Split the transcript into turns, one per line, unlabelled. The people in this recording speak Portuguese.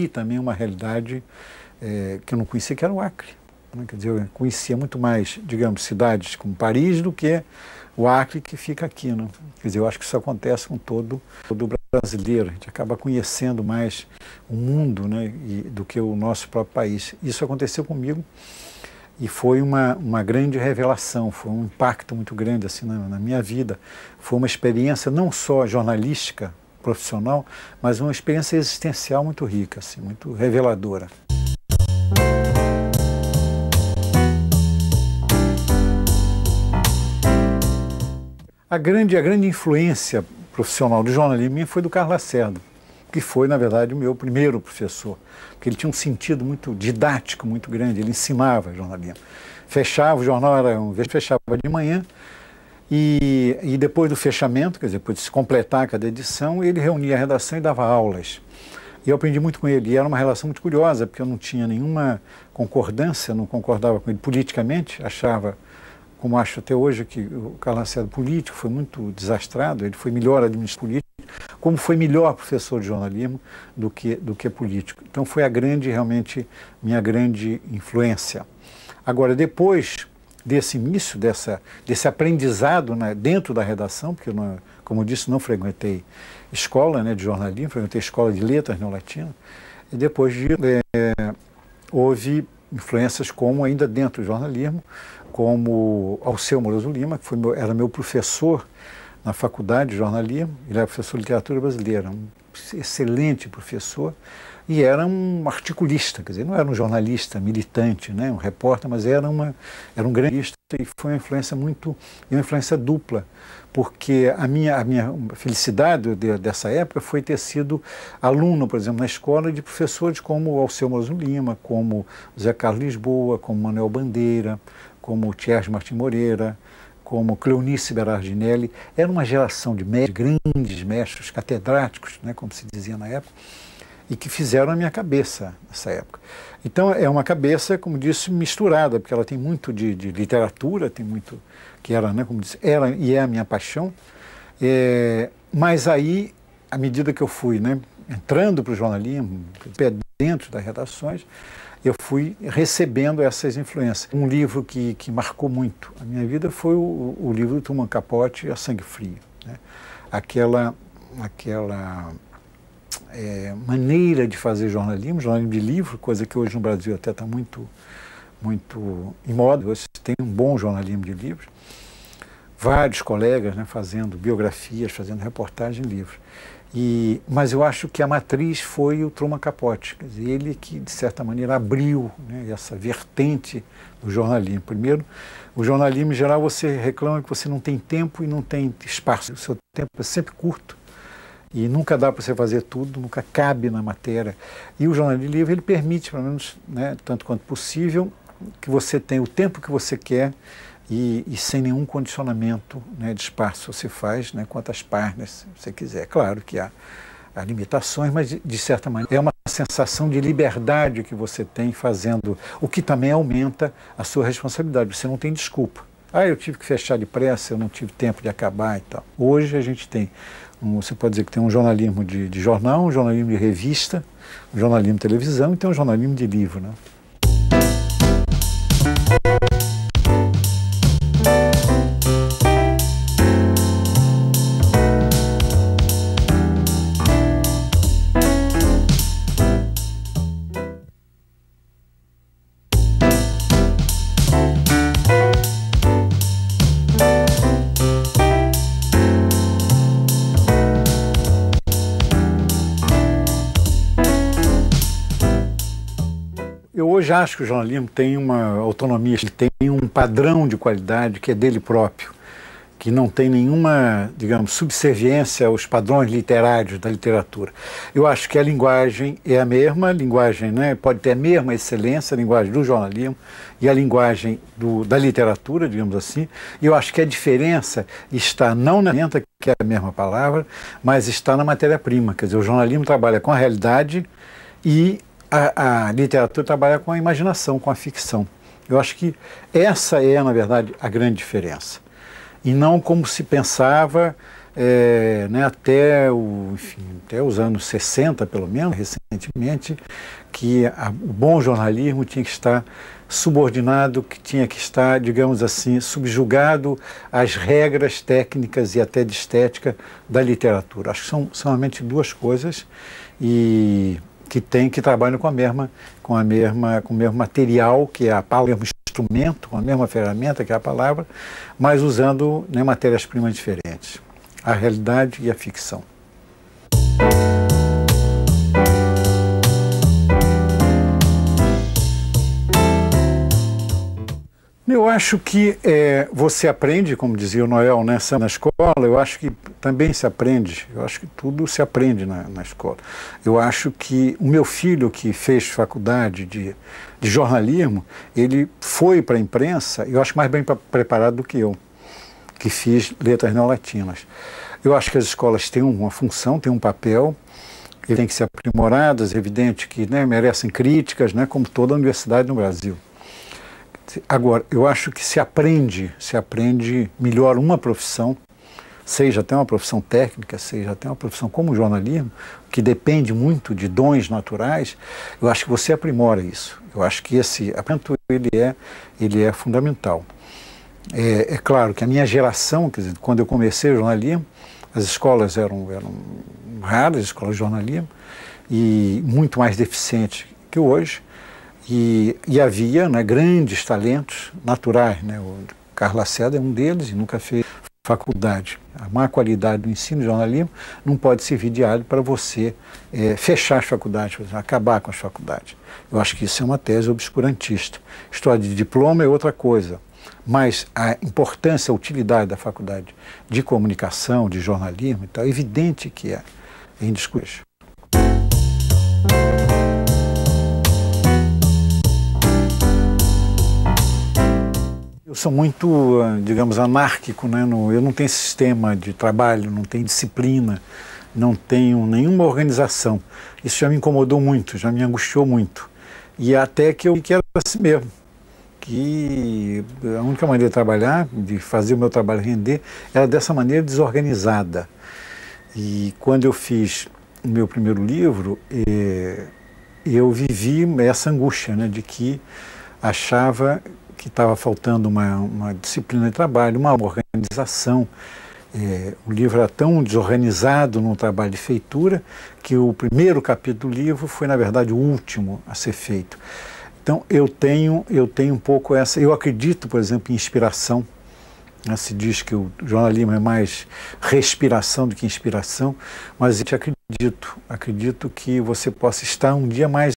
descobri também uma realidade que eu não conhecia, que era o Acre. Né? Quer dizer, eu conhecia muito mais, digamos, cidades como Paris do que o Acre que fica aqui. Né? Quer dizer, eu acho que isso acontece com todo brasileiro. A gente acaba conhecendo mais o mundo, né, do que o nosso próprio país. Isso aconteceu comigo e foi uma grande revelação, foi um impacto muito grande assim, na minha vida. Foi uma experiência não só jornalística, profissional, mas uma experiência existencial muito rica, assim, muito reveladora. A grande influência profissional do jornalismo foi do Carlos Lacerda, que foi, na verdade, o meu primeiro professor, porque ele tinha um sentido muito didático, muito grande, ele ensinava jornalismo. Fechava, o jornal fechava de manhã, e depois do fechamento, quer dizer, depois de se completar cada edição, ele reunia a redação e dava aulas. E eu aprendi muito com ele, e era uma relação muito curiosa, porque eu não tinha nenhuma concordância, não concordava com ele politicamente, achava, como acho até hoje, que o Carlos Lacerda político foi muito desastrado, ele foi melhor administrador político, como foi melhor professor de jornalismo do que político. Então foi realmente, minha grande influência. Agora, depois desse início, desse aprendizado, né, dentro da redação, porque eu, como eu disse, não frequentei escola, né, de jornalismo, frequentei escola de letras neolatinas, e depois houve influências como, ainda dentro do jornalismo, como Alceu Moroso Lima, que era meu professor na faculdade de jornalismo, ele era professor de literatura brasileira, um excelente professor, e era um articulista, quer dizer, não era um jornalista militante, né, um repórter, mas era um grande artista, e foi uma influência dupla, porque a minha felicidade dessa época foi ter sido aluno, por exemplo, na escola de professores como Alceu Moroso Lima, como Zé Carlos Lisboa, como Manuel Bandeira, como Thierry Martim Moreira, como Cleonice Berardinelli. Era uma geração de grandes mestres, catedráticos, né, como se dizia na época, e que fizeram a minha cabeça nessa época. Então é uma cabeça, como disse, misturada, porque ela tem muito de literatura, tem muito, que era, né, como disse, era e é a minha paixão, mas aí, à medida que eu fui, né, entrando para o jornalismo, dentro das redações, eu fui recebendo essas influências. Um livro que marcou muito a minha vida foi o livro do Truman Capote, A Sangue Frio. Né? Aquela maneira de fazer jornalismo de livro, coisa que hoje no Brasil até está muito em moda. Hoje tem um bom jornalismo de livros. Vários colegas, né, fazendo biografias, fazendo reportagem em livros. Mas eu acho que a matriz foi o Truman Capote, quer dizer, ele que, de certa maneira, abriu, né, essa vertente do jornalismo. Primeiro, o jornalismo, em geral, você reclama que você não tem tempo e não tem espaço. O seu tempo é sempre curto e nunca dá para você fazer tudo, nunca cabe na matéria. E o jornalismo livre, ele permite, pelo menos, né, tanto quanto possível, que você tenha o tempo que você quer e sem nenhum condicionamento, né, de espaço. Você faz, né, quantas páginas você quiser. Claro que há limitações, mas de certa maneira é uma sensação de liberdade que você tem fazendo, o que também aumenta a sua responsabilidade. Você não tem desculpa. Eu tive que fechar depressa, eu não tive tempo de acabar e tal. Hoje a gente tem, você pode dizer que tem um jornalismo de jornal, um jornalismo de revista, um jornalismo de televisão e tem um jornalismo de livro, né? Eu hoje acho que o jornalismo tem uma autonomia, ele tem um padrão de qualidade que é dele próprio, que não tem nenhuma, digamos, subserviência aos padrões literários da literatura. Eu acho que a linguagem é a mesma, a linguagem, né, pode ter a mesma excelência, a linguagem do jornalismo e a linguagem da literatura, digamos assim, e eu acho que a diferença está não na ferramenta, que é a mesma palavra, mas está na matéria-prima. Quer dizer, o jornalismo trabalha com a realidade e a literatura trabalha com a imaginação, com a ficção. Eu acho que essa é, na verdade, a grande diferença. E não como se pensava né, enfim, até os anos 60, pelo menos, recentemente, que o bom jornalismo tinha que estar subordinado, que tinha que estar, digamos assim, subjugado às regras técnicas e até de estética da literatura. Acho que são realmente duas coisas e que trabalham com o mesmo material, que é a palavra, o mesmo instrumento, com a mesma ferramenta, que é a palavra, mas usando, né, matérias-primas diferentes. A realidade e a ficção. Eu acho que você aprende, como dizia o Noel, né, na escola. Eu acho que também se aprende, eu acho que tudo se aprende na escola. Eu acho que o meu filho, que fez faculdade de jornalismo, ele foi para a imprensa, eu acho mais bem preparado do que eu, que fiz letras neolatinas. Eu acho que as escolas têm uma função, têm um papel, eles têm que ser aprimoradas, é evidente que, né, merecem críticas, né, como toda a universidade no Brasil. Agora, eu acho que se aprende melhor uma profissão, seja até uma profissão técnica, seja até uma profissão como o jornalismo, que depende muito de dons naturais. Eu acho que você aprimora isso. Eu acho que esse aprendizado ele é fundamental. É claro que a minha geração, quer dizer, quando eu comecei o jornalismo, as escolas eram raras, as escolas de jornalismo, e muito mais deficientes que hoje. E havia, né, grandes talentos naturais, né? O Carlos Lacerda é um deles e nunca fez faculdade. A má qualidade do ensino de jornalismo não pode servir de alho para você fechar as faculdades, acabar com as faculdades. Eu acho que isso é uma tese obscurantista. História de diploma é outra coisa, mas a importância, a utilidade da faculdade de comunicação, de jornalismo, então, é evidente que é indiscutível. Eu sou muito, digamos, anárquico, né? Eu não tenho sistema de trabalho, não tenho disciplina, não tenho nenhuma organização. Isso já me incomodou muito, já me angustiou muito. E até que eu vi que era assim mesmo, que a única maneira de trabalhar, de fazer o meu trabalho render, era dessa maneira desorganizada. E quando eu fiz o meu primeiro livro, eu vivi essa angústia, né, de que achava que estava faltando uma disciplina de trabalho, uma organização. O livro era tão desorganizado no trabalho de feitura que o primeiro capítulo do livro foi, na verdade, o último a ser feito. Então, eu tenho um pouco essa... Eu acredito, por exemplo, em inspiração. Né? Se diz que o jornalismo é mais respiração do que inspiração, mas eu acredito que você possa estar um dia mais